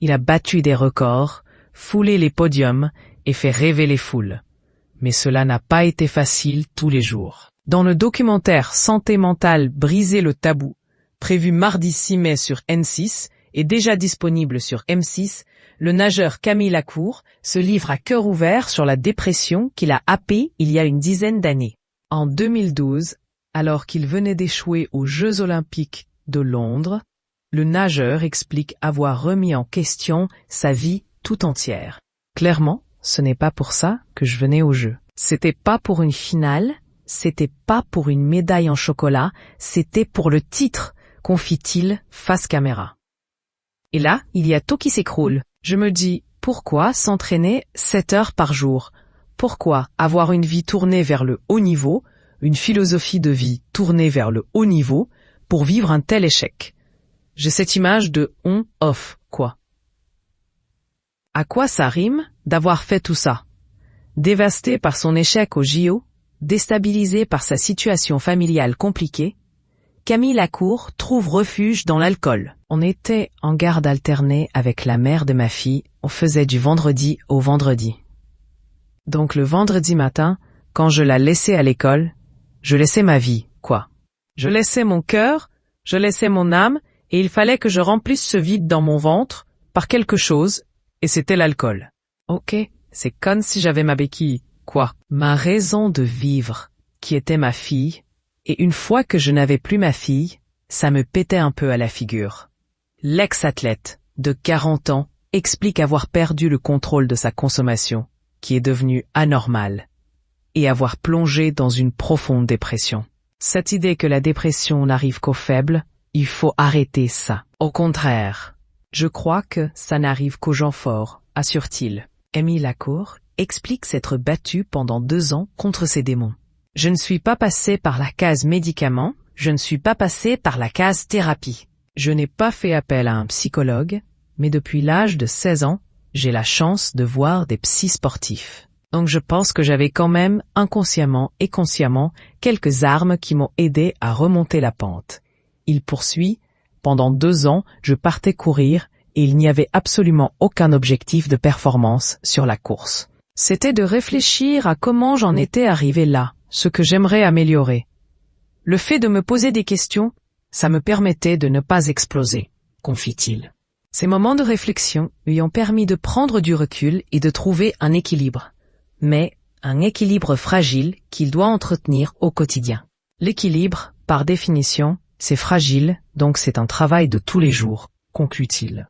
Il a battu des records, foulé les podiums et fait rêver les foules. Mais cela n'a pas été facile tous les jours. Dans le documentaire Santé mentale, briser le tabou, prévu mardi 6 mai sur N6 et déjà disponible sur M6, le nageur Camille Lacour se livre à cœur ouvert sur la dépression qu'il a happée il y a une dizaine d'années. En 2012, alors qu'il venait d'échouer aux Jeux Olympiques de Londres, le nageur explique avoir remis en question sa vie tout entière. Clairement, ce n'est pas pour ça que je venais aux Jeux. C'était pas pour une finale, c'était pas pour une médaille en chocolat, c'était pour le titre, confie-t-il face caméra. Et là, il y a tout qui s'écroule. Je me dis, pourquoi s'entraîner 7 heures par jour? Pourquoi avoir une vie tournée vers le haut niveau, une philosophie de vie tournée vers le haut niveau, pour vivre un tel échec? J'ai cette image de on-off, quoi. À quoi ça rime d'avoir fait tout ça? Dévasté par son échec au JO, déstabilisé par sa situation familiale compliquée, Camille Lacour trouve refuge dans l'alcool. On était en garde alternée avec la mère de ma fille, on faisait du vendredi au vendredi. Donc le vendredi matin, quand je la laissais à l'école, je laissais ma vie, quoi. Je laissais mon cœur, je laissais mon âme, et il fallait que je remplisse ce vide dans mon ventre par quelque chose, et c'était l'alcool. Ok, c'est comme si j'avais ma béquille, quoi. Ma raison de vivre, qui était ma fille, et une fois que je n'avais plus ma fille, ça me pétait un peu à la figure. L'ex-athlète, de 40 ans, explique avoir perdu le contrôle de sa consommation, qui est devenue anormale, et avoir plongé dans une profonde dépression. Cette idée que la dépression n'arrive qu'aux faibles, il faut arrêter ça. Au contraire, je crois que ça n'arrive qu'aux gens forts, assure-t-il. Camille Lacour explique s'être battu pendant 2 ans contre ses démons. Je ne suis pas passé par la case médicaments, je ne suis pas passé par la case thérapie. Je n'ai pas fait appel à un psychologue, mais depuis l'âge de 16 ans, j'ai la chance de voir des psys sportifs. Donc je pense que j'avais quand même, inconsciemment et consciemment, quelques armes qui m'ont aidé à remonter la pente. Il poursuit, pendant 2 ans, je partais courir et il n'y avait absolument aucun objectif de performance sur la course. C'était de réfléchir à comment j'en étais arrivé là, ce que j'aimerais améliorer. Le fait de me poser des questions, ça me permettait de ne pas exploser, confie-t-il. Ces moments de réflexion lui ont permis de prendre du recul et de trouver un équilibre. Mais un équilibre fragile qu'il doit entretenir au quotidien. L'équilibre, par définition, c'est fragile, donc c'est un travail de tous les jours, conclut-il.